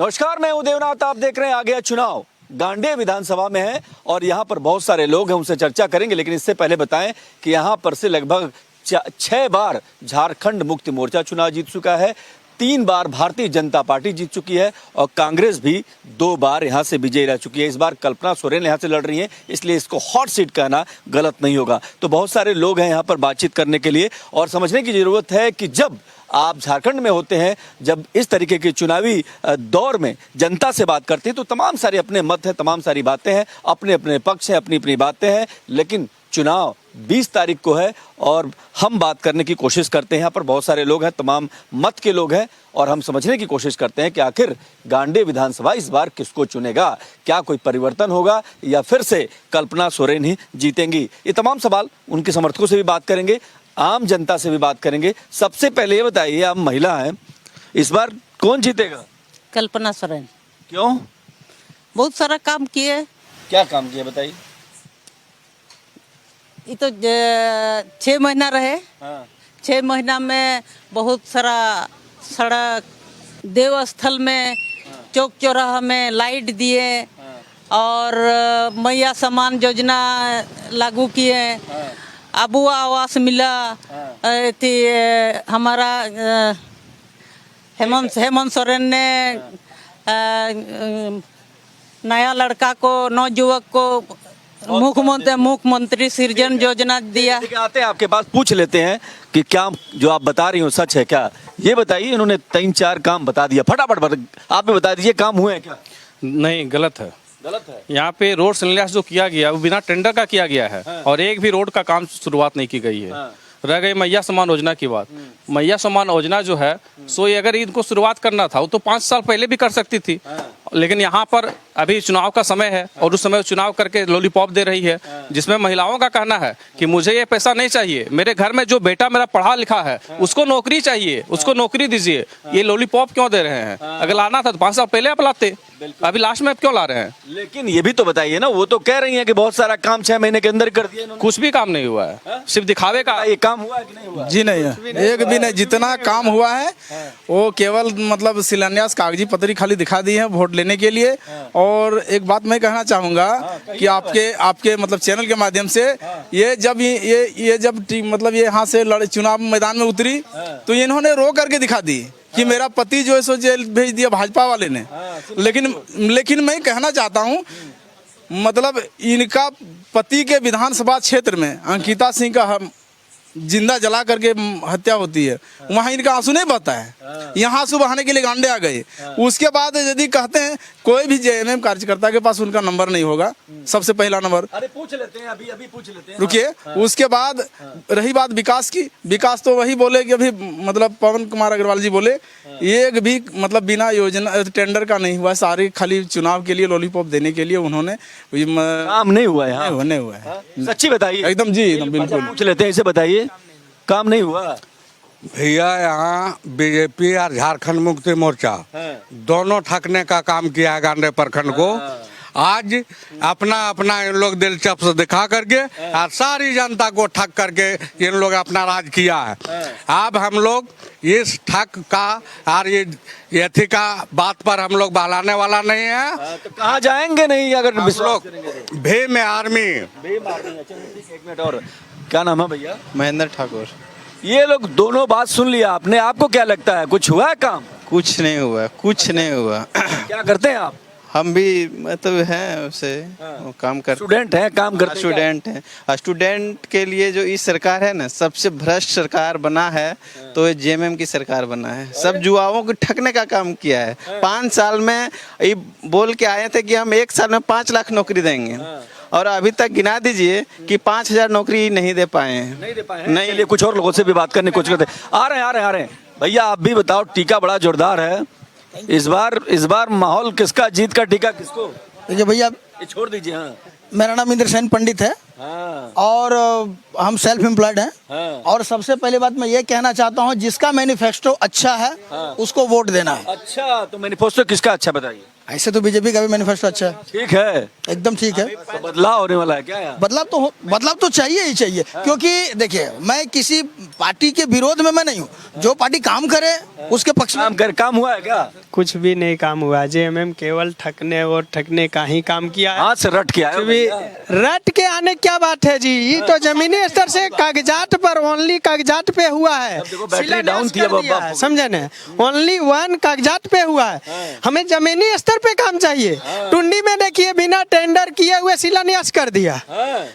नमस्कार, मैं हूं देवनाथ। आप देख रहे हैं आ गया चुनाव। गांडेय विधानसभा में है और यहाँ पर बहुत सारे लोग हैं, उनसे चर्चा करेंगे। लेकिन इससे पहले बताएं कि यहाँ पर से लगभग 6 बार झारखंड मुक्ति मोर्चा चुनाव जीत चुका है, 3 बार भारतीय जनता पार्टी जीत चुकी है और कांग्रेस भी 2 बार यहाँ से विजयी रह चुकी है। इस बार कल्पना सोरेन यहाँ से लड़ रही हैं, इसलिए इसको हॉट सीट कहना गलत नहीं होगा। तो बहुत सारे लोग हैं यहाँ पर बातचीत करने के लिए और समझने की जरूरत है कि जब आप झारखंड में होते हैं, जब इस तरीके के चुनावी दौर में जनता से बात करते हैं तो तमाम सारे अपने मत हैं, तमाम सारी बातें हैं, अपने अपने पक्ष हैं, अपनी अपनी बातें हैं। लेकिन चुनाव 20 तारीख को है और हम बात करने की कोशिश करते हैं। यहाँ पर बहुत सारे लोग हैं, तमाम मत के लोग हैं और हम समझने की कोशिश करते हैं कि आखिर गांडेय विधानसभा इस बार किसको चुनेगा। क्या कोई परिवर्तन होगा या फिर से कल्पना सोरेन ही जीतेंगी? ये तमाम सवाल उनके समर्थकों से भी बात करेंगे, आम जनता से भी बात करेंगे। सबसे पहले ये बताइए, आप महिला हैं, इस बार कौन जीतेगा? कल्पना सोरेन। क्यों? बहुत सारा काम किए। क्या काम किए बताइए? ये तो 6 महीना रहे। हाँ। 6 महीना में बहुत सारा सड़क, देवस्थल में, चौक चौराहा में लाइट दिए और मैया सम्मान योजना लागू किए। अबुआ आवास मिला। थी हमारा हेमंत सोरेन ने नया लड़का को, नौजुवक को मुख्यमंत्री सृजन योजना दिया। आते हैं आपके पास, पूछ लेते हैं कि क्या जो आप बता रही हो सच है क्या? ये बताइए, इन्होंने 3-4 काम बता दिया, फटाफट आप भी बता दीजिए, काम हुए हैं क्या? नहीं, गलत है। गलत है। यहाँ पे रोड शिलान्यास जो किया गया वो बिना टेंडर का किया गया है। हाँ। और एक भी रोड का काम शुरुआत नहीं की गई है। हाँ। रह गई मैया सम्मान योजना की बात। मैया सम्मान योजना जो है सो ये अगर इनको शुरुआत करना था वो तो 5 साल पहले भी कर सकती थी। हाँ। लेकिन यहाँ पर अभी चुनाव का समय है और उस समय चुनाव करके लॉलीपॉप दे रही है, जिसमें महिलाओं का कहना है कि मुझे ये पैसा नहीं चाहिए, मेरे घर में जो बेटा मेरा पढ़ा लिखा है उसको नौकरी चाहिए, उसको नौकरी दीजिए। ये लॉलीपॉप क्यों दे रहे हैं? अगर लाना था तो 5 साल पहले आप लाते, अभी लास्ट में आप क्यों ला रहे हैं? लेकिन ये भी तो बताइए ना, वो तो कह रही हैं कि बहुत सारा काम 6 महीने के अंदर कर दिया। कुछ भी काम नहीं हुआ है, सिर्फ दिखावे का। ये काम हुआ है कि नहीं हुआ? जी नहीं है, एक भी नहीं। जितना काम हुआ है वो केवल मतलब शिलान्यास कागजी पत्री खाली दिखा दी है वोट लेने के लिए। और एक बात मैं कहना चाहूँगा कि आपके मतलब चैनल के माध्यम से ये जब मतलब ये यहाँ से चुनाव मैदान में उतरी तो इन्होंने रो करके दिखा दी कि मेरा पति जो है सो जेल भेज दिया भाजपा वाले ने। लेकिन मैं कहना चाहता हूँ, मतलब इनका पति के विधानसभा क्षेत्र में अंकिता सिंह का जिंदा जला करके हत्या होती है, वहाँ इनका आंसू नहीं बहता है। यहाँ आंसू बहाने के लिए गांडे आ गए। उसके बाद यदि कहते हैं कोई भी जेएमएम कार्यकर्ता के पास उनका नंबर नहीं होगा, सबसे पहला नंबर। अरे पूछ लेते हैं, अभी पूछ लेते हैं। रुकिए। उसके बाद रही बात विकास की, विकास तो वही बोले कि अभी मतलब पवन कुमार अग्रवाल जी बोले एक भी मतलब बिना योजना टेंडर का नहीं हुआ, सारे खाली चुनाव के लिए लॉलीपॉप देने के लिए उन्होंने काम नहीं हुआ है। नहीं हुआ है। सच्ची बताइए। एकदम जी, एकदम बिल्कुल। पूछ लेते हैं, इसे बताइए, काम नहीं हुआ? भैया यहाँ बीजेपी और झारखंड मुक्ति मोर्चा दोनों ठगने का काम किया है गांडे प्रखंड को। आज अपना इन लोग दिलचस्प दिखा करके और सारी जनता को ठग करके इन लोग अपना राज किया है। अब हम लोग इस ठग का और ये एथी का बात पर हम लोग बहलाने वाला नहीं है। तो कहाँ जाएंगे नहीं अगर लोग भीम आर्मी। एक मिनट और, क्या नाम है भैया? महेंद्र ठाकुर। ये लोग दोनों बात सुन लिया आपने, आपको क्या लगता है कुछ हुआ है काम? कुछ नहीं हुआ, कुछ नहीं हुआ। क्या करते हैं आप? हम भी मतलब हैं उसे काम कर, स्टूडेंट हैं, काम करते हैं। स्टूडेंट हैं। स्टूडेंट के लिए जो इस सरकार है ना, सबसे भ्रष्ट सरकार बना है तो ये जेएमएम की सरकार बना है। सब युवाओं को ठगने का काम किया है। 5 साल में ये बोल के आए थे कि हम 1 साल में 5 लाख नौकरी देंगे और अभी तक गिना दीजिए कि 5000 नौकरी नहीं दे पाए हैं। नहीं दे पाए हैं। नहीं, चलिए कुछ और लोगों से भी बात करने की कोशिश करते हैं। आ रहे हैं भैया, आप भी बताओ, टीका बड़ा जोरदार है इस बार माहौल किसका, जीत का टीका किसको? देखिए भैया, ये छोड़ दीजिए। हाँ, मेरा नाम इंद्र सेन पंडित है हाँ, और हम सेल्फ एम्प्लॉयड हैं। हाँ। और सबसे पहले बात मैं ये कहना चाहता हूँ, जिसका मैनिफेस्टो अच्छा है उसको वोट देना है। अच्छा, तो मैनिफेस्टो किसका अच्छा बताइए? ऐसे तो बीजेपी का भी मैनिफेस्टो अच्छा है, ठीक है, एकदम ठीक है। तो बदलाव होने वाला है क्या यहाँ? बदलाव तो चाहिए ही चाहिए, क्योंकि देखिए मैं किसी पार्टी के विरोध में मैं नहीं हूँ। जो पार्टी काम करे उसके पक्ष में। काम हुआ है क्या? कुछ भी नहीं काम हुआ। जेएमएम केवल ठगने और ठगने का ही काम किया है। हाथ से रट के आए हो भी भैया। रट के आने क्या बात है जी, ये तो जमीनी स्तर से कागजात पर, ओनली कागजात पे हुआ है। अब देखो बैटरी शिलान्यास डाउन थी, कर अब दिया अब- है, समझे ना, ओनली वन कागजात पे हुआ है। हमें जमीनी स्तर पे काम चाहिए। टुंडी में देखिए बिना टेंडर किए हुए शिलान्यास कर दिया,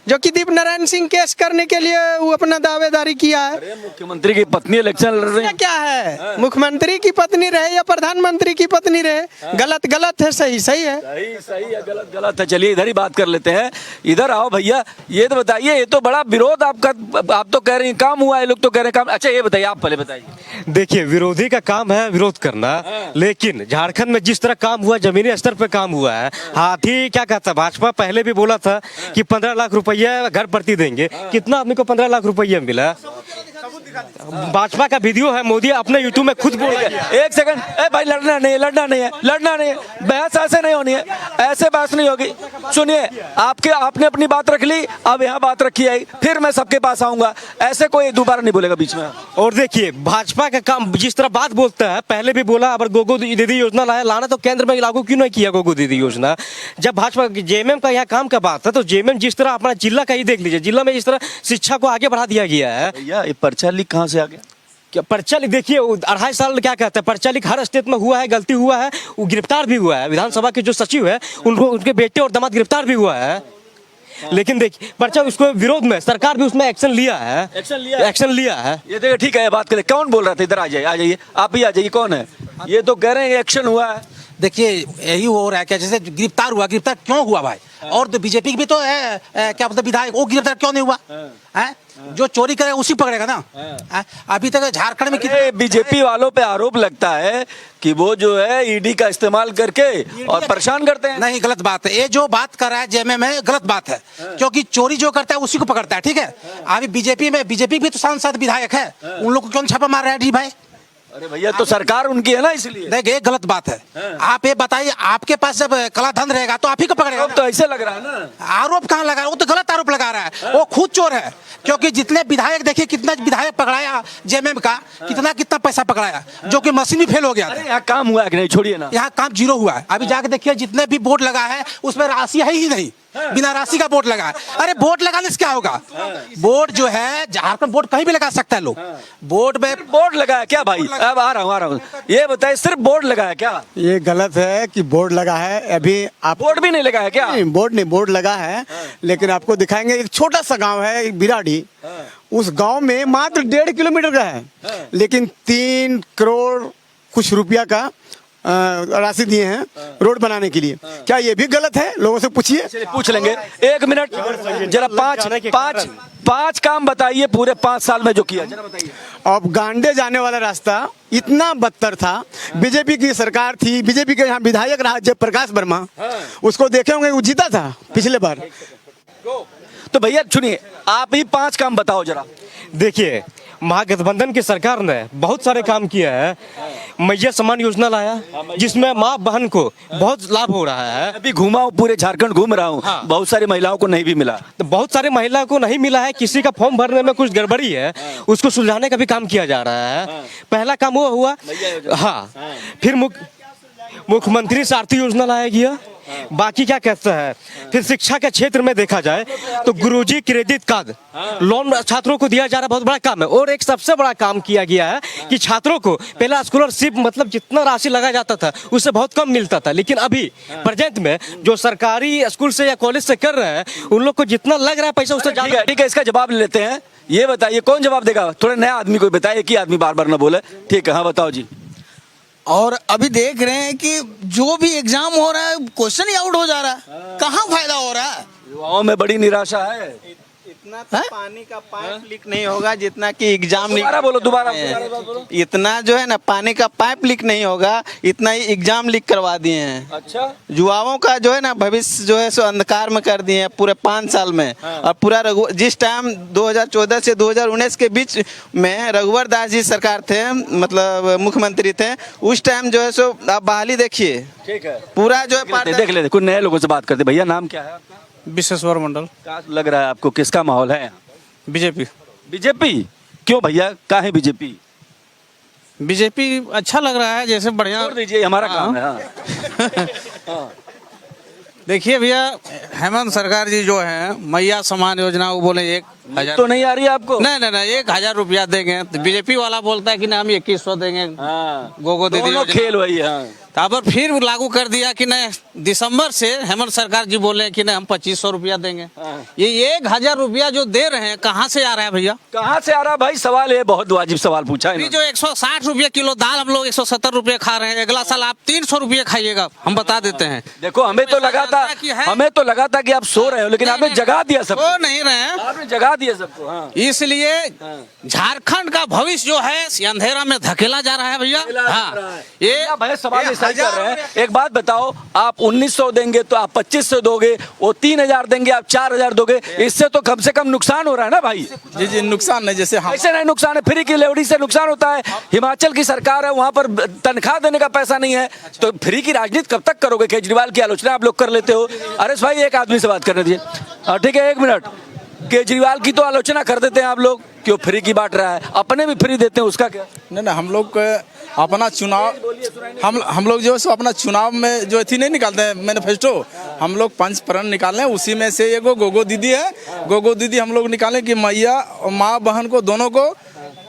जो कि दीप नारायण सिंह केस करने के लिए वो अपना दावेदारी किया है। अरे मुख्यमंत्री की पत्नी इलेक्शन लड़ रही क्या है। क्या है, मुख्यमंत्री की पत्नी रहे या प्रधानमंत्री की पत्नी रहे, गलत गलत है, सही सही है। सही है, गलत गलत है। चलिए इधर ही बात कर लेते हैं। इधर आओ भैया, ये तो बताइए, ये तो बड़ा विरोध आपका, आप तो कह रहे हैं काम हुआ है, लोग तो कह रहे हैं काम। अच्छा ये बताइए, आप पहले बताइए। देखिए, विरोधी का काम है विरोध करना, लेकिन झारखंड में जिस तरह काम हुआ, जमीनी स्तर पे काम हुआ है। हाथी क्या कहता है, भाजपा पहले भी बोला था कि 15 लाख रुपया घर प्रति देंगे। कितना आदमी को 15 लाख रुपया मिला? भाजपा का वीडियो है, मोदी अपने यूट्यूब में खुद बोल गया। एक सेकंड, ए भाई लड़ना नहीं है, लड़ना नहीं है। बहस ऐसे नहीं होनी है, ऐसे बहस नहीं होगी। सुनिए, आपने अपनी बात रख ली, अब यहाँ बात रखी है, फिर मैं सबके पास आऊंगा। ऐसे कोई दोबारा नहीं बोलेगा बीच में। और देखिए, भाजपा का काम जिस तरह बात बोलता है, पहले भी बोला, अगर गोगो दीदी योजना लाना तो केंद्र में लागू क्यों नहीं किया गोगो दीदी योजना? जब भाजपा जेएमएम का यहाँ काम का बात है, तो जेएमएम जिस तरह अपना जिला का ही देख लीजिए, जिला में जिस तरह शिक्षा को आगे बढ़ा दिया गया है। भैया ये पर्चा लीक कहाँ से आ गया? क्या पर्चा लीक? देखिए, 2.5 साल क्या कहते हैं, पर्चा लीक हर स्टेट में हुआ है, गलती हुआ है, वो गिरफ्तार भी हुआ है। विधानसभा के जो सचिव है, उनको उनके बेटे और दामाद गिरफ्तार भी हुआ है। लेकिन देखिए, पर्चा उसको विरोध में सरकार भी उसमें एक्शन लिया है। एक्शन लिया है। ये देखिए, ठीक है, बात करें। कौन बोल रहा था? इधर आ जाइए, आप ही आ जाइए। कौन है ये? तो कह रहे हैं एक्शन हुआ है। देखिए, यही हो रहा है क्या, जैसे गिरफ्तार क्यों हुआ भाई? और तो बीजेपी की भी तो है, क्या मतलब विधायक, वो गिरफ्तार क्यों नहीं हुआ है? जो चोरी करे उसी पकड़ेगा ना। अभी तक झारखंड में कितने बीजेपी वालों पे आरोप लगता है कि वो जो है ईडी का इस्तेमाल करके और परेशान करते हैं। नहीं, गलत बात है। ये जो बात कर रहा है जेएमएम में, गलत बात है, क्योंकि चोरी जो करता है उसी को पकड़ता है। ठीक है, अभी बीजेपी भी तो सांसद विधायक है, उन लोग को क्यों छापा मार रहा है जी भाई? अरे भैया, तो सरकार उनकी है ना, इसलिए। देखिए, ये गलत बात है। आप ये बताइए, आपके पास जब काला धन रहेगा तो आप ही को पकड़ेगा। अब तो ऐसे लग रहा है ना। आरोप कहाँ लगा रहा है? वो तो गलत आरोप लगा रहा है, वो खुद चोर है। क्योंकि जितने विधायक, देखिए कितना विधायक पकड़ाया जेएमएम का, कितना पैसा पकड़ाया, जो कि मशीन भी फेल हो गया था। अरे यहाँ काम हुआ है कि नहीं? छोड़िए ना, यहाँ काम जीरो हुआ है। अभी जाके देखिए, जितने भी बोर्ड लगा है उसमें राशि है ही नहीं, बिना राशि का बोर्ड लगा है। अरे बोर्ड लगाने से क्या होगा? बोर्ड जो है, झारखंड बोर्ड कहीं भी लगा सकता है लोग। बोर्ड में बोर्ड लगा है क्या भाई? अब आ रहा हूँ। ये बताइए, सिर्फ बोर्ड लगा है क्या? ये गलत है कि बोर्ड लगा है। अभी आप बोर्ड भी नहीं लगा है क्या? नहीं, बोर्ड लगा है, लेकिन आपको दिखाएंगे। एक छोटा सा गांव है बिराड़ी, उस गांव में मात्र 1.5 किलोमीटर का है, लेकिन 3 करोड़ कुछ रुपया का राशि दिए हैं रोड बनाने के लिए। क्या ये भी गलत है? लोगों से पूछिए। चलिए पूछ लेंगे। 1 मिनट, जरा पांच काम बताइए पूरे 5 साल में जो किया, जरा बताइए। अब गांडे जाने वाला रास्ता इतना बदतर था। बीजेपी की सरकार थी, बीजेपी के यहाँ विधायक रहा जयप्रकाश वर्मा, उसको देखे होंगे, वो जीता था पिछले बार। तो भैया सुनिए, आप ही 5 काम बताओ जरा। देखिए, महागठबंधन की सरकार ने बहुत सारे काम किया है। मैया सम्मान योजना लाया, जिसमें माँ बहन को बहुत लाभ हो रहा है। अभी घूमा हूँ, पूरे झारखंड घूम रहा हूँ। हाँ। बहुत सारी महिलाओं को नहीं भी मिला। तो बहुत सारी महिलाओं को नहीं मिला है, किसी का फॉर्म भरने में कुछ गड़बड़ी है, उसको सुलझाने का भी काम किया जा रहा है। पहला काम वो हुआ। हाँ, फिर मुख्यमंत्री सारथी योजना लाया गया। बाकी क्या कहता है, फिर शिक्षा के क्षेत्र में देखा जाए तो गुरुजी क्रेडिट कार्ड लोन छात्रों को दिया जा रहा, बहुत बड़ा काम है। और एक सबसे बड़ा काम किया गया है कि छात्रों को पहला स्कॉलरशिप, मतलब जितना राशि लगा जाता था उससे बहुत कम मिलता था, लेकिन अभी प्रेजेंट में जो सरकारी स्कूल से या कॉलेज से कर रहे हैं, उन लोग को जितना लग रहा है पैसा उससे ज्यादा। ठीक है, इसका जवाब ले लेते हैं। ये बताइए, कौन जवाब देगा? थोड़ा नया आदमी को बताइए, कि आदमी बार बार ना बोले। ठीक है, हाँ बताओ जी। और अभी देख रहे हैं कि जो भी एग्जाम हो रहा है, क्वेश्चन ही आउट हो जा रहा है। कहाँ फायदा हो रहा है? युवाओं में बड़ी निराशा है। इतना तो पानी का पाइप लीक नहीं होगा जितना कि एग्जाम दोबारा बोलो, दोबारा बोलो। इतना जो है ना पानी का पाइप लीक नहीं होगा, इतना ही एग्जाम लीक करवा दिए हैं। अच्छा, युवाओं का जो है ना भविष्य जो है सो अंधकार में कर दिए हैं पूरे 5 साल में। और पूरा जिस टाइम 2014 से 2019 के बीच में रघुवर दास जी सरकार थे, मतलब मुख्यमंत्री थे, उस टाइम जो है सो आप बहाली देखिए, ठीक है, पूरा जो है देख लेते कुछ नए लोगों से बात करते। भैया नाम क्या है आपका? विश्वेश्वर मंडल, क्या लग रहा है आपको, किसका माहौल है यहाँ? बीजेपी। बीजेपी क्यों भैया, क्या है बीजेपी? बीजेपी अच्छा लग रहा है, जैसे बढ़िया। छोड़ दीजिए, हमारा काम है। हाँ। देखिए भैया, हेमंत सरकार जी जो है मैया समान योजना, वो बोले 1,000 तो नहीं आ रही है आपको? नहीं 1,000 रुपया देंगे, तो बीजेपी वाला बोलता है कि ना हम 2100 देंगे। हाँ, गोगो दीदी दोनों खेल वही है। हाँ। पर फिर लागू कर दिया कि नहीं, दिसंबर से हेमंत सरकार जी बोले कि नहीं हम 2500 रुपया देंगे। ये 1,000 रुपया जो दे रहे हैं कहाँ से आ रहा है भैया? कहाँ से आ रहा है भाई? सवाल है, बहुत वाजिब सवाल पूछा है। अभी जो 160 रुपये किलो दाल हम लोग 170 रुपये खा रहे हैं, अगला साल आप 300 रुपये खाइएगा, हम बता देते हैं। देखो, हमें तो लगा था कि आप सो रहे हो, लेकिन आपने जगा दिया सबको। सो नहीं रहे हैं, आपने जगा दिया सबको। हाँ। इसलिए झारखंड का भविष्य जो है अंधेरा में धकेला जा रहा है भैया। हाँ, ये भाई सवाल सही कर रहे हैं। एक बात बताओ, आप 1900 देंगे तो आप 2500 दोगे, वो 3000 देंगे आप 4000 दोगे, इससे तो कम से कम नुकसान हो रहा है ना भाई? जी नुकसान नहीं, जैसे ऐसे नहीं नुकसान है, फ्री की लेवड़ी से नुकसान होता है। हिमाचल की सरकार है, वहां पर तनख्वाह देने का पैसा नहीं है, तो फ्री की राजनीति कब तक करोगे? केजरीवाल की आलोचना आप लोग कर लेते हो। अरे भाई, एक आदमी से बात करने दीजिए। ठीक है, 1 मिनट। केजरीवाल की तो आलोचना कर देते हैं आप लोग, क्यों फ्री की बांट रहा है, अपने भी फ्री देते हैं, उसका क्या? नहीं हम लोग अपना चुनाव, हम लोग जो है सो अपना चुनाव में जो थी नहीं निकालते हैं मैनिफेस्टो, हम लोग पंचप्रण निकाले हैं, उसी में से एगो गोगो दीदी है। गोगो दीदी हम लोग निकालें कि मैया और माँ बहन को दोनों को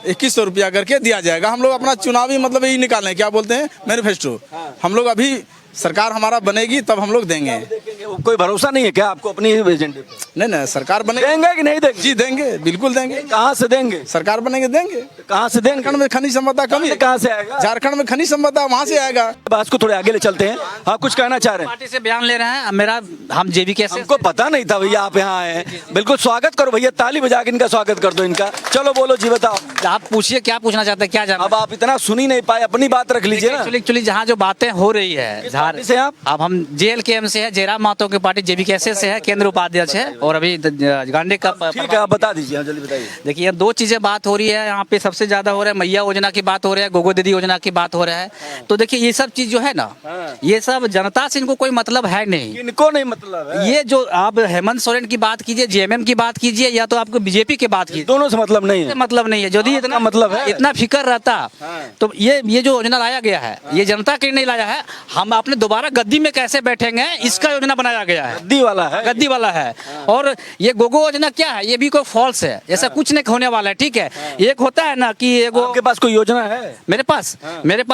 2100 रुपया करके दिया जाएगा। हम लोग अपना चुनावी मतलब यही निकालें, क्या बोलते हैं, मैनिफेस्टो। हम लोग अभी सरकार हमारा बनेगी तब हम लोग देंगे। कोई भरोसा नहीं है क्या आपको अपनी एजेंडे पे? नहीं सरकार बनेगी, देंगे कि नहीं देंगे? जी देंगे, बिल्कुल देंगे। कहाँ से देंगे? सरकार बनेंगे देंगे। कहाँ से देंगे? झारखंड में खनिज संपदा कमी है, कहाँ से आएगा? झारखंड में खनिज संपदा वहाँ से आएगा। बात को थोड़े आगे ले चलते हैं। हाँ, कुछ कहना चाह रहे हैं? पार्टी से बयान ले रहे हैं मेरा, हम जेबी कैसे? हमको पता नहीं था भैया आप यहाँ आए हैं। बिल्कुल स्वागत करो भैया, ताली बजा के इनका स्वागत कर दो इनका। चलो बोलो जी, बताओ। आप पूछिए क्या पूछना चाहते हैं, क्या जानना? अब आप इतना सुन ही नहीं पाए, अपनी बात रख लीजिए ना। एक्चुअली जहाँ जो बातें हो रही है, से आप? अब हम JLKM से है, जयराम महतो की पार्टी जेबी कैसे से है, केंद्र उपाध्यक्ष है, और अभी गांडे का। ठीक है, आप बता दीजिए, जल्दी बताइए। देखिए, 2 चीजें बात हो रही है यहाँ पे, सबसे ज्यादा हो रहा है मैया योजना की बात हो रहा है, गोगो दीदी योजना की बात हो रहा है। तो देखिए, ये सब चीज जो है ना, ये सब जनता से इनको कोई मतलब है नहीं। इनको नहीं मतलब है। ये जो आप हेमंत सोरेन की बात कीजिए, JMM की बात कीजिए, या तो आपको बीजेपी की बात कीजिए, दोनों से मतलब नहीं है। मतलब नहीं है। यदि इतना मतलब है, इतना फिक्र रहता तो ये जो योजना लाया गया है, ये जनता के लिए नहीं लाया है। हम अपने दोबारा गद्दी में कैसे बैठेंगे, इसका योजना बनाया गया है। गद्दी वाला है। और ये गोगो योजना क्या है, ये भी कोई फॉल्स है, ऐसा कुछ नहीं होने वाला है। ठीक है, एक होता है ना कि आपके पास कोई योजना है? मेरे पास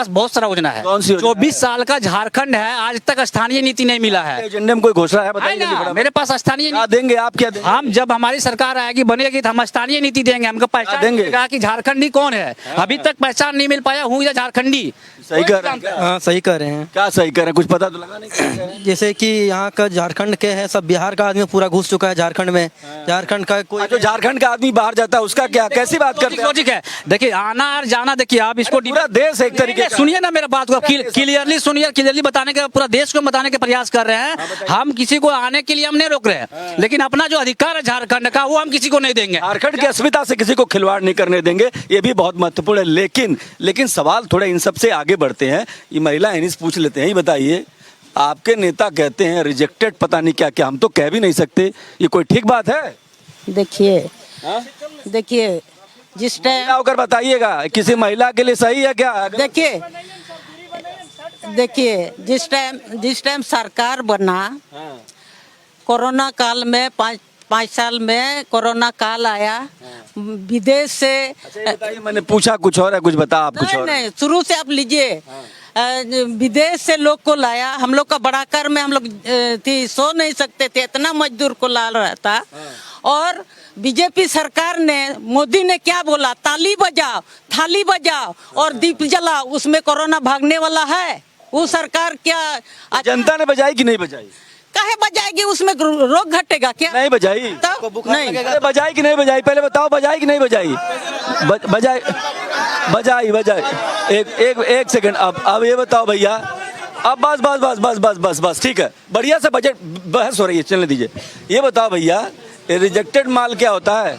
बहुत सारा योजना है। 24 साल का झारखंड है, आज तक स्थानीय नीति नहीं मिला है। एजेंडे में कोई घोषणा है? बताइए। मेरे पास स्थानीय देंगे, आप क्या देंगे? हम जब हमारी सरकार आएगी, बनेगी, तो हम स्थानीय नीति देंगे। हमको पहचान देंगे कि झारखंडी कौन है, अभी तक पहचान नहीं मिल पाया हूँ या झारखंडी। सही कह रहे हैं। हाँ सही कह रहे हैं। क्या सही कह रहे हैं, कुछ पता तो लगा नहीं? जैसे कि यहाँ का झारखंड के है, सब बिहार का आदमी पूरा घुस चुका है झारखंड में। झारखंड का कोई जो झारखंड का आदमी बाहर जाता है उसका क्या, कैसी बात करते हैं? लॉजिक है। देखिए, आना और जाना, देखिए आप इसको पूरा देश एक तरीके का। सुनिए ना मेरा बात को, क्लियरली सुनिए, क्लियरली बताने का, पूरा देश को बताने का प्रयास कर रहे हैं। हम किसी को आने के लिए हम नहीं रोक रहे हैं, लेकिन अपना जो अधिकार है झारखंड का, वो हम किसी को नहीं देंगे। झारखंड की अस्मिता से किसी को खिलवाड़ नहीं करने देंगे, ये भी बहुत महत्वपूर्ण है। लेकिन सवाल थोड़े इन सब से आगे बढ़ते हैं। ये महिला इनिस पूछ लेते हैं, ये बताइए, आपके नेता कहते हैं रिजेक्टेड, पता नहीं क्या क्या, हम तो कह भी नहीं सकते, ये कोई ठीक बात है? देखिए जिस टाइम होकर बताइएगा, किसी महिला के लिए सही है क्या? देखिए जिस टाइम सरकार बना, कोरोना काल में 5 साल में कोरोना काल आया, विदेश से। बताइए, मैंने पूछा कुछ और है, कुछ बता आप कुछ और। नहीं, शुरू से आप लीजिए। विदेश से लोग को लाया, हम लोग का बड़ा कर में हम लोग सो नहीं सकते थे, इतना मजदूर को ला रहा था। और बीजेपी सरकार ने, मोदी ने क्या बोला, ताली बजाओ, थाली बजाओ और दीप जलाओ, उसमें कोरोना भागने वाला है। वो सरकार क्या जनता ने बजाई कि नहीं बजाई? काहे बजाएगी, उसमें रोग घटेगा क्या? नहीं बजाई तब नहीं। अरे बजाई कि नहीं बजाई, पहले बताओ बजाई कि नहीं बजाई? बजाई बजाई बजाई। एक सेकंड, अब ये बताओ भैया, अब बस बस बस बस बस बस बस ठीक है, बढ़िया से बजट बहस हो रही है, चलने दीजिए। ये बताओ भैया, रिजेक्टेड माल क्या होता है?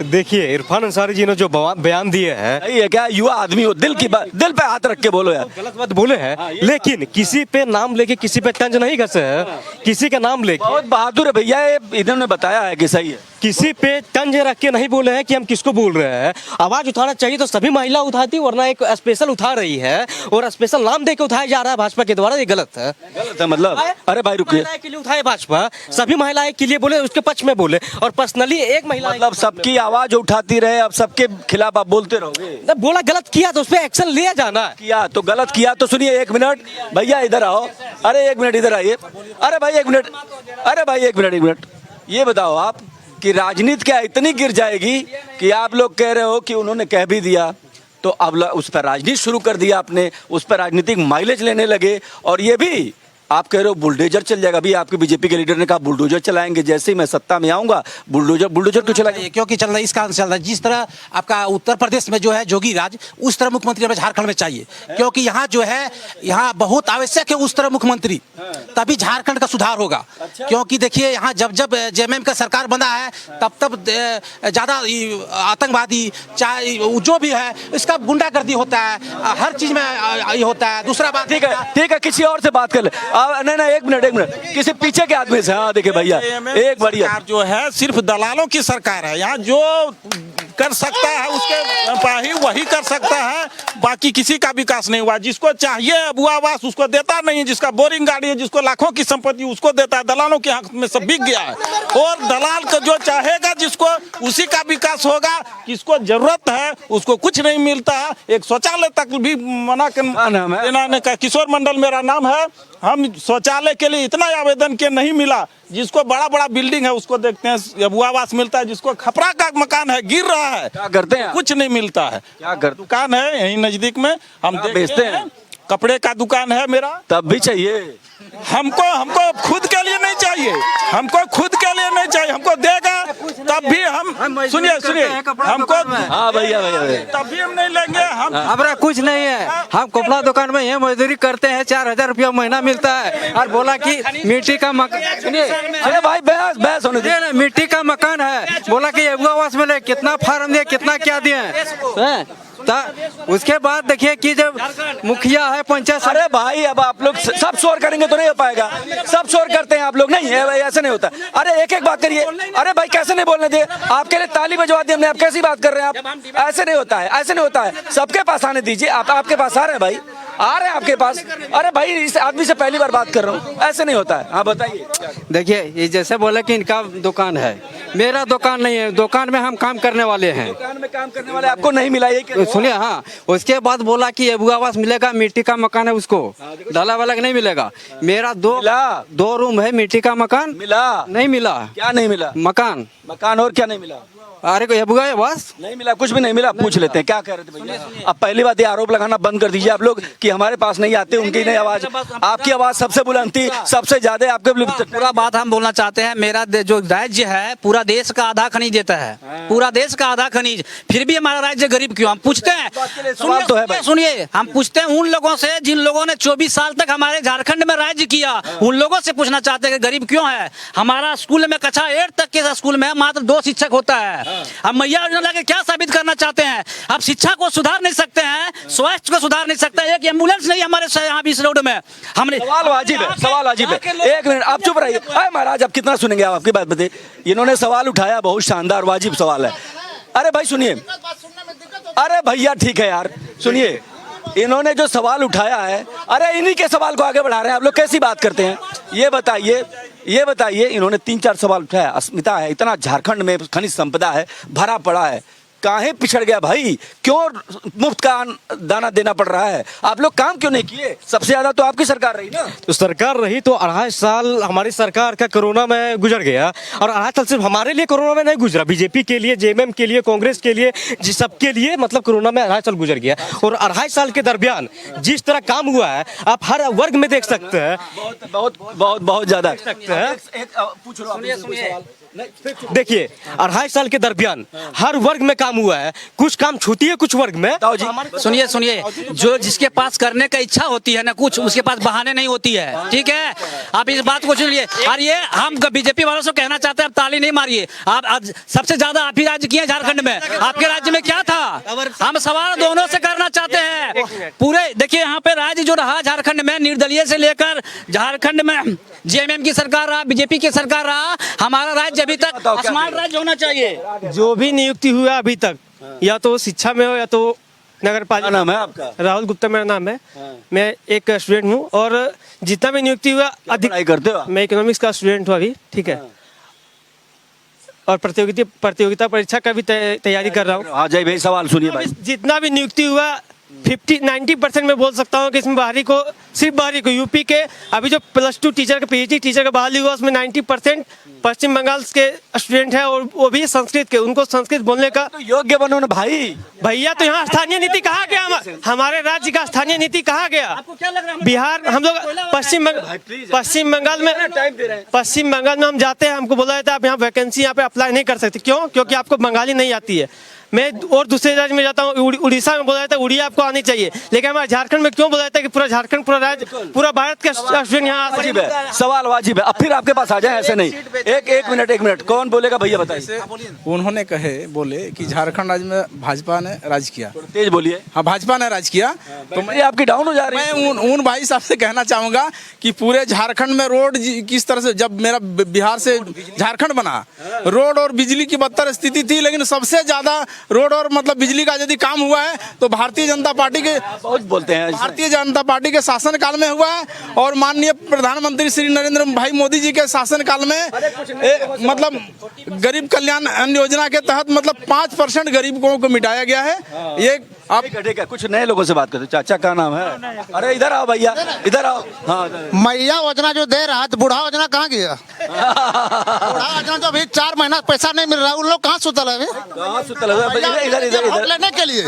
देखिए इरफान अंसारी जी ने जो बयान दिए हैं, सही है क्या? युवा आदमी हो, दिल की बात, दिल पे हाथ रख के बोलो यार। गलत बात बोले हैं, लेकिन किसी पे नाम लेके किसी पे तंज नहीं कसे हैं। किसी का नाम लेके बहुत बहादुर है भैया, ये इन्होंने बताया है कि सही है। किसी पे तंज रख के नहीं बोले हैं कि हम किसको बोल रहे हैं। आवाज उठाना चाहिए तो सभी महिला उठाती, वरना एक स्पेशल उठा रही है और स्पेशल नाम दे के उठाया जा रहा है भाजपा के द्वारा, ये गलत है। गलत है मतलब? अरे भाई रुकिए, महिलाएं के लिए उठाए भाजपा, सभी महिलाएं के लिए बोले, उसके पक्ष में बोले, और पर्सनली एक महिला मतलब सबकी आवाज उठाती रहे, अब सबके खिलाफ आप बोलते रहोगे? बोला गलत किया तो उस पर एक्शन लिया जाना। किया तो गलत किया तो सुनिए, एक मिनट भैया इधर आओ, अरे एक मिनट इधर आइए, अरे भाई एक मिनट, अरे भाई एक मिनट, ये बताओ आप कि राजनीति क्या इतनी गिर जाएगी कि आप लोग कह रहे हो कि उन्होंने कह भी दिया तो अब उस पर राजनीति शुरू कर दिया आपने, उस पर राजनीतिक माइलेज लेने लगे, और ये भी आप कह रहे हो बुलडोजर चल जाएगा। अभी आपके बीजेपी के लीडर ने कहा बुलडोजर चलाएंगे, जैसे ही मैं सत्ता में आऊंगा बुलडोजर क्यों चलाएंगे? क्योंकि चल रहा है, इस कारण चल रहा है, जिस तरह आपका उत्तर प्रदेश में जो है जोगी राज, उस तरह मुख्यमंत्री हमें झारखंड में चाहिए। क्योंकि यहाँ जो है, यहाँ बहुत आवश्यक है उस तरह मुख्यमंत्री, तभी झारखंड का सुधार होगा। क्योंकि देखिए यहाँ जब जेएमएम का सरकार बना है तब ज्यादा आतंकवादी चाहे जो भी है, इसका गुंडागर्दी होता है, हर चीज में ये होता है। दूसरा बात, ठीक है, किसी और से बात कर ले। नहीं एक मिनट, किसी पीछे के आदमी से। हाँ देखिए भैया, एक बढ़िया जो है सिर्फ दलालों की सरकार है। यहाँ जो कर सकता है उसके वही कर सकता है, बाकी किसी का विकास नहीं हुआ। जिसको चाहिए अबू आवास उसको देता नहीं, जिसका बोरिंग गाड़ी है, जिसको लाखों की संपत्ति उसको देता है। दलालों के हक में सब बिक गया है, और दलाल को जो चाहेगा जिसको उसी का विकास होगा। किसको जरूरत है उसको कुछ नहीं मिलता। एक शौचालय तक भी मना कर, किशोर मंडल मेरा नाम है, हम शौचालय के लिए इतना आवेदन के नहीं मिला। जिसको बड़ा बड़ा बिल्डिंग है उसको देखते हैं अबू आवास मिलता है, जिसको खपरा का मकान है गिर रहा है, क्या करते हैं? कुछ नहीं मिलता है। क्या करते? दुकान है यहीं नजदीक में, हम बेचते हैं, कपड़े का दुकान है मेरा। तब भी चाहिए हमको खुद के लिए नहीं चाहिए, हमको खुद के लिए नहीं चाहिए, हमको देगा तब भी हम सुनिए हमको, हाँ भैया तब भी हम नहीं लेंगे। हम हमारा कुछ नहीं है, हम कपड़ा दुकान में ये मजदूरी करते हैं, 4000 रुपया महीना मिलता है, और बोला कि मिट्टी का मकान, सुनिए अरे भाई बहस होने दे। मिट्टी का मकान है, बोला कि अबू आवास मिले, कितना फार्म दिए, कितना क्या दिए। उसके बाद देखिए कि जब मुखिया है पंचायत, अरे भाई अब आप लोग सब शोर करेंगे तो नहीं हो पाएगा। सब शोर करते हैं आप लोग, नहीं है भाई, ऐसे नहीं होता। अरे एक एक बात करिए। अरे भाई कैसे नहीं बोलने दे, आपके लिए ताली बजवा दी हमने, आप कैसी बात कर रहे हैं आप? ऐसे नहीं होता है, ऐसे नहीं होता है। सबके पास आने दीजिए, आपके पास आ रहे हैं भाई, आ रहे हैं आपके पास। अरे भाई इस आदमी से पहली बार बात कर रहा हूँ, ऐसे नहीं होता है। हाँ बताइए। देखिए ये जैसे बोले कि इनका दुकान है, मेरा दुकान नहीं है, दुकान में हम काम करने वाले हैं। दुकान में काम करने वाले आपको नहीं मिला, ये सुनिए। हाँ, उसके बाद बोला कि अबू आवास मिलेगा, मिट्टी का मकान है, उसको डाला वाला नहीं मिलेगा। मेरा दो रूम है, मिट्टी का मकान मिला नहीं मिला। क्या नहीं मिला? मकान और क्या नहीं मिला? अरे कोई अबू आवास नहीं मिला, कुछ भी नहीं मिला। पूछ लेते हैं क्या कह रहे थे भैया। अब पहली बात ये आरोप लगाना बंद कर दीजिए आप लोग कि हमारे पास नहीं आते, उनकी नहीं आवाज, आपकी आवाज सबसे बुलंद थी, सबसे ज्यादा आपके। पूरा बात हम बोलना चाहते हैं, मेरा जो राज्य है पूरा देश का आधा खनिज देता है, पूरा देश का आधा खनिज, फिर भी हमारा राज्य गरीब क्यों? हम पूछते हैं, सुनिए, हम पूछते हैं उन लोगों से जिन लोगों ने 24 साल तक हमारे झारखंड में राज्य किया, उन लोगों से पूछना चाहते हैं कि गरीब क्यों है। हमारा स्कूल में कक्षा 8 तक के स्कूल में मात्र 2 शिक्षक होता है। अब मैया योजना लाके क्या साबित करना चाहते हैं? आप शिक्षा को सुधार नहीं सकते हैं, स्वास्थ्य को सुधार नहीं सकते, एक एम्बुलेंस नहीं हमारे यहाँ इस रोड में। हमने सवाल वाजिब है। एक मिनट आप चुप रहिए। अरे महाराज आप कितना सुनेंगे, आप आपकी बात बताइए। इन्होंने सवाल उठाया, बहुत शानदार वाजिब सवाल है। अरे भाई सुनिए, अरे भैया ठीक है यार, सुनिए इन्होंने जो सवाल उठाया है, अरे इन्हीं के सवाल को आगे बढ़ा रहे हैं आप लोग, कैसी बात करते हैं? ये बताइए इन्होंने 3-4 सवाल उठाया। अस्मिता है, इतना झारखंड में खनिज संपदा है, भरा पड़ा है, काहे पिछड़ गया भाई? क्यों मुफ्त का दाना देना पड़ रहा है? आप लोग काम क्यों नहीं किए? सबसे ज्यादा तो आपकी सरकार रही ना। तो सरकार रही तो 2.5 साल हमारी सरकार का कोरोना में गुजर गया, और 2.5 साल सिर्फ हमारे लिए कोरोना में नहीं गुजरा, बीजेपी के लिए, जेएमएम के लिए, कांग्रेस के लिए, सबके लिए मतलब कोरोना में 2.5 साल गुजर गया। और 2.5 साल के दरमियान जिस तरह काम हुआ है आप हर वर्ग में देख सकते हैं, बहुत ज्यादा। देखिए 2.5 साल के दरमियान हर वर्ग में काम हुआ है, कुछ काम छूती है कुछ वर्ग में। सुनिए सुनिए, जो जिसके पास करने का इच्छा होती है ना, कुछ उसके पास बहाने नहीं होती है, ठीक है? आप इस बात को सुनिए। और ये हम बीजेपी वालों से कहना चाहते हैं, आप ताली नहीं मारिए। आप आज सबसे ज्यादा आप ही राज्य किए झारखंड में, आपके राज्य में क्या था? हम सवाल दोनों से करना चाहते हैं। पूरे देखिए यहाँ पे राज्य जो रहा झारखंड में, निर्दलीय से लेकर झारखंड में जेएमएम की सरकार रहा, बीजेपी की सरकार रहा, हमारा राज्य अभी तक स्मार्ट राज्य होना चाहिए। जो भी नियुक्ति हुआ अभी तक, या तो शिक्षा में हो या तो नगर पालिका। नाम है आपका? राहुल गुप्ता मेरा नाम है। मैं एक स्टूडेंट हूँ, और जितना भी नियुक्ति हुआ अधिक करते हो? मैं इकोनॉमिक्स का स्टूडेंट हूँ अभी, ठीक है, और प्रतियोगिता परीक्षा का भी तैयारी कर रहा हूँ। हाँ जय भाई, सवाल सुनिए भाई। जितना भी नियुक्ति हुआ 90% में बोल सकता हूँ कि इसमें बाहरी को, सिर्फ बाहरी को, यूपी के अभी जो +2 टीचर का PhD टीचर का बहाली हुआ उसमें 90% पश्चिम बंगाल के स्टूडेंट हैं, और वो भी संस्कृत के। उनको संस्कृत बोलने का तो योग्य बनो ना भाई। भैया, तो यहाँ स्थानीय नीति कहाँ गया? हमारे राज्य का स्थानीय नीति कहाँ गया? आपको क्या लग रहा है? बिहार, हम लोग पश्चिम बंगाल में हम जाते हैं, हमको बोला जाता है आप यहाँ वैकेंसी यहाँ पे अप्लाई नहीं कर सकते। क्यों? क्योंकि आपको बंगाली नहीं आती है। मैं और दूसरे राज्य में जाता हूँ, उड़ीसा में बोला जाता है उड़िया आपको आनी चाहिए, लेकिन हमारे झारखंड में क्यों बोला जाता है कि पूरा झारखंड, पूरा राज्य, पूरा भारत के स्टूडेंट यहाँ आ वाजिब है, सवाल वाजिब है। अब फिर आपके पास आ जाए, ऐसे नहीं। एक मिनट, कौन बोलेगा भैया बताइए? उन्होंने बोले कि झारखंड राज्य में भाजपा ने राज किया। तेज बोलिए। हाँ, भाजपा ने राज किया। तो मैं आपकी डाउन हो जा रही है। मैं उन भाई साहब से कहना चाहूंगा कि पूरे झारखंड में रोड किस तरह से, जब मेरा बिहार से झारखंड बना, रोड और बिजली की बदतर स्थिति थी, लेकिन सबसे ज्यादा रोड और मतलब बिजली का यदि काम हुआ है तो भारतीय जनता पार्टी के, बहुत बोलते हैं, भारतीय जनता पार्टी के शासन काल में हुआ है। और माननीय प्रधानमंत्री श्री नरेंद्र भाई मोदी जी के शासन काल में मतलब गरीब कल्याण अन्न योजना के तहत मतलब 5% गरीबों को मिटाया गया है। ये आप ठीक है, कुछ नए लोगों से बात करते। चाचा का नाम है? अरे इधर आओ भैया, इधर आओ। हाँ, मैया योजना जो दे रहा है, तो बूढ़ा योजना कहाँ गया? बूढ़ा योजना तो अभी 4 महीना पैसा नहीं मिल रहा, उन लोग कहाँ सुतल है? इधर वोट लेने के लिए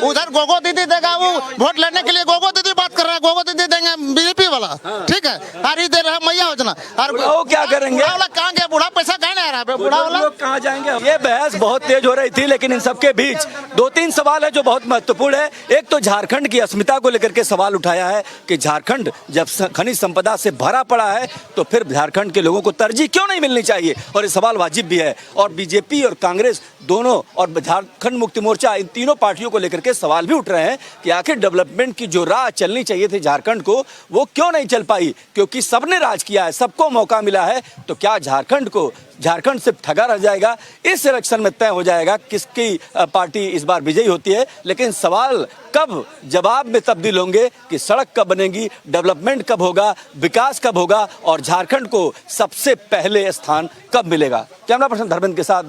उधर गोगो दीदी देगा, वो वोट लेने के लिए गोगो दीदी बात कर रहा है, गोगो दीदी देंगे बीजेपी वाला, ठीक है। और ये दे रहा है मैया योजना, और वो क्या करेंगे? कहाँ गया? बूढ़ा पैसा कहाँ नहीं आ रहा है? बूढ़ा वाला कहाँ जाएंगे? ये बहस बहुत तेज हो रही थी, लेकिन इन सबके बीच 2-3 सवाल है जो बहुत महत्वपूर्ण है। एक तो झारखंड की अस्मिता को लेकर के सवाल उठाया है कि झारखंड जब खनिज संपदा से भरा पड़ा है तो फिर झारखंड के लोगों को तरजीह क्यों नहीं मिलनी चाहिए, और ये सवाल वाजिब भी है। और बीजेपी और कांग्रेस दोनों और झारखंड मुक्ति मोर्चा, इन तीनों पार्टियों को लेकर के सवाल भी उठ रहे हैं कि आखिर डेवलपमेंट की जो राह चलनी चाहिए थी झारखंड को, वो क्यों नहीं चल पाई? क्योंकि सबने राज किया है, सबको मौका मिला है, तो क्या झारखंड से ठगा रह जाएगा? इस इलेक्शन में तय हो जाएगा किसकी पार्टी इस बार विजयी होती है। लेकिन सवाल कब जवाब में तब्दील होंगे कि सड़क कब बनेगी, डेवलपमेंट कब होगा, विकास कब होगा, और झारखंड को सबसे पहले स्थान कब मिलेगा। कैमरा पर्सन धर्मेंद्र के साथ